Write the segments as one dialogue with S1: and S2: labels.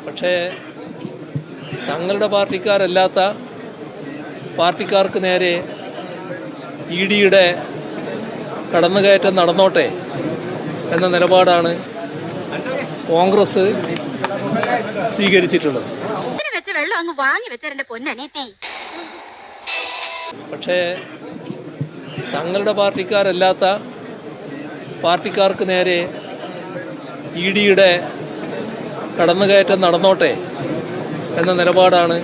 S1: പക്ഷേ തങ്ങളുടെ പാർട്ടിക്കാരല്ലാത്ത പാർട്ടിക്കാർക്ക് നേരെ ഇഡിയുടെ കടന്നുകയറ്റം നടന്നോട്ടെ എന്ന നിലപാടാണ് കോൺഗ്രസ് സ്വീകരിച്ചിട്ടുള്ളത്. പക്ഷേ തങ്ങളുടെ പാർട്ടിക്കാരല്ലാത്ത പാർട്ടിക്കാർക്ക് നേരെ ഇഡിയുടെ കടന്നുകയറ്റം നടന്നോട്ടെ എന്ന നിലപാടാണ്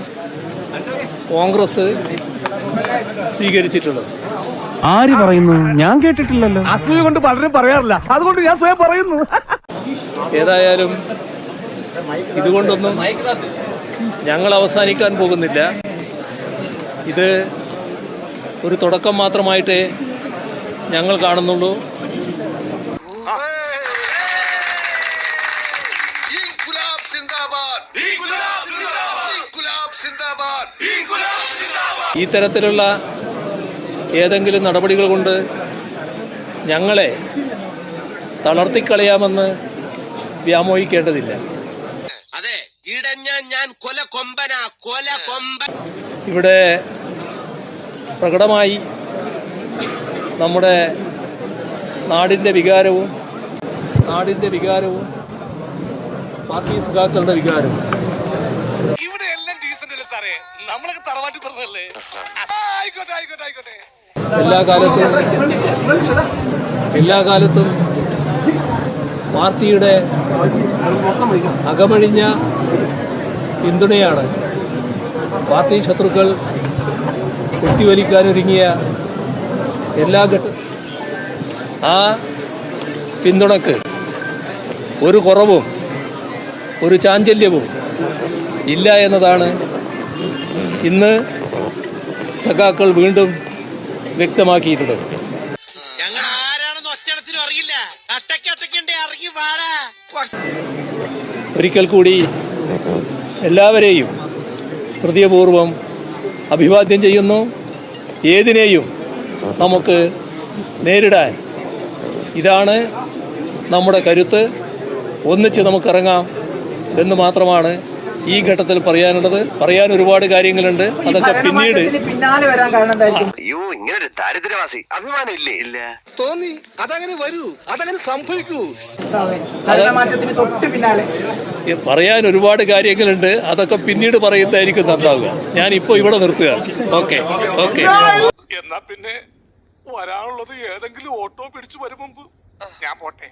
S1: കോൺഗ്രസ് സ്വീകരിച്ചിട്ടുള്ളത്.
S2: ആര് പറയുന്നു? ഞാൻ കേട്ടിട്ടില്ലല്ലോ.
S3: അസൂയ കൊണ്ട് പലരും പറയാറില്ല, അതുകൊണ്ട് ഞാൻ സ്വയം പറയുന്നു.
S1: ഏതായാലും ഇതുകൊണ്ടൊന്നും ഞങ്ങൾ അവസാനിക്കാൻ പോകുന്നില്ല. ഇത് ഒരു തുടക്കം മാത്രമായിട്ടേ ഞങ്ങൾ കാണുന്നുള്ളൂ. ഈ തരത്തിലുള്ള ഏതെങ്കിലും നടപടികൾ കൊണ്ട് ഞങ്ങളെ തളർത്തിക്കളയാമെന്ന് വ്യാമോഹിക്കേണ്ടതില്ല. ഇവിടെ പ്രകടമായി നമ്മുടെ നാടിൻ്റെ വികാരവും പാർട്ടി സഖാക്കളുടെ വികാരവും എല്ലാ കാലത്തും പാർട്ടിയുടെ അകമഴിഞ്ഞ പിന്തുണയാണ് പാർട്ടി ശത്രുക്കൾ കുത്തിവലിക്കാനൊരുങ്ങിയ എല്ലാ ആ പിന്തുണക്ക് ഒരു കുറവും ഒരു ചാഞ്ചല്യവും ഇല്ല എന്നതാണ് ഇന്ന് സഖാക്കൾ വീണ്ടും വ്യക്തമാക്കിയിട്ടുള്ളത്. ഒരിക്കൽ കൂടി എല്ലാവരെയും ഹൃദയപൂർവ്വം അഭിവാദ്യം ചെയ്യുന്നു. ഏതിനെയും നമുക്ക് നേരിടാൻ ഇതാണ് നമ്മുടെ കരുത്ത്. ഒന്നിച്ച് നമുക്കിറങ്ങാം എന്ന് മാത്രമാണ് ഈ ഘട്ടത്തിൽ പറയാനുള്ളത്. പറയാൻ ഒരുപാട് കാര്യങ്ങളുണ്ട്, അതൊക്കെ പിന്നീട്.
S3: പിന്നാലെ വരാൻ കാരണം
S4: അയ്യോ, ഇങ്ങനെ ദാരിദ്ര്യവാസി അഭിമാനം ഇല്ലേ? ഇല്ല,
S3: തോന്നി അതങ്ങനെ വരൂ, അതങ്ങനെ സംഭവിക്കൂ.
S1: പറയാൻ ഒരുപാട് കാര്യങ്ങളുണ്ട്, അതൊക്കെ പിന്നീട് പറയുന്നതായിരിക്കും നന്നാവുക. ഞാനിപ്പോ ഇവിടെ നിർത്തുക. ഓക്കെ.
S5: എന്നാ പിന്നെ വരാനുള്ളത് ഏതെങ്കിലും ഓട്ടോ പിടിച്ചു വരും മുമ്പ് ഞാൻ പോട്ടെ.